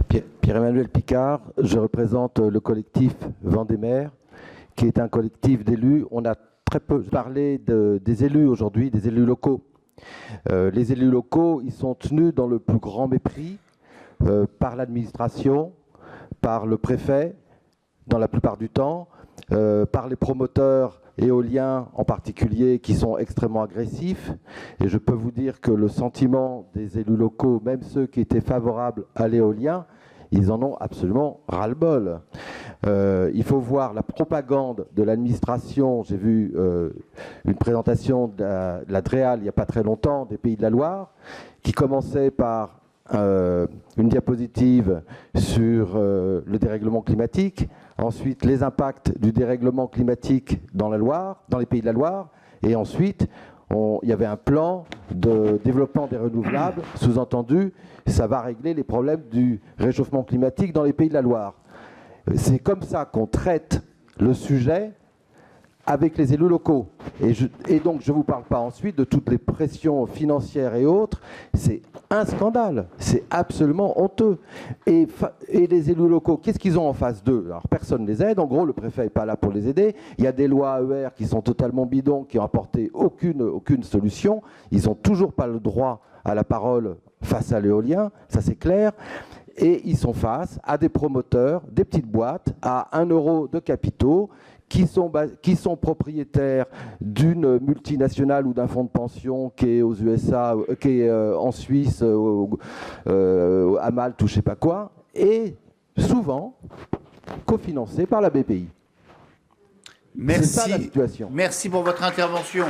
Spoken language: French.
Pierre-Emmanuel Picard, je représente le collectif Vendée-Mer, qui est un collectif d'élus. On a très peu parlé des élus aujourd'hui, des élus locaux. Les élus locaux, ils sont tenus dans le plus grand mépris par l'administration, par le préfet, dans la plupart du temps, par les promoteurs éoliens en particulier qui sont extrêmement agressifs. Et je peux vous dire que le sentiment des élus locaux, même ceux qui étaient favorables à l'éolien, ils en ont absolument ras-le-bol. Il faut voir la propagande de l'administration. J'ai vu une présentation de la DREAL il n'y a pas très longtemps, des Pays de la Loire, qui commençait par une diapositive sur le dérèglement climatique, ensuite les impacts du dérèglement climatique dans la Loire, dans les Pays de la Loire, et ensuite il y avait un plan de développement des renouvelables, sous-entendu, ça va régler les problèmes du réchauffement climatique dans les Pays de la Loire. C'est comme ça qu'on traite le sujet avec les élus locaux. Et donc, je ne vous parle pas ensuite de toutes les pressions financières et autres. C'est un scandale. C'est absolument honteux. Et les élus locaux, qu'est-ce qu'ils ont en face d'eux? Alors, personne ne les aide. En gros, le préfet n'est pas là pour les aider. Il y a des lois AER qui sont totalement bidons, qui n'ont apporté aucune solution. Ils n'ont toujours pas le droit à la parole face à l'éolien. Ça, c'est clair. Et ils sont face à des promoteurs, des petites boîtes, à 1 euro de capitaux, qui sont propriétaires d'une multinationale ou d'un fonds de pension qui est aux USA, qui est en Suisse, à Malte ou je ne sais pas quoi, et souvent cofinancé par la BPI. Merci. C'est ça la situation. Merci pour votre intervention.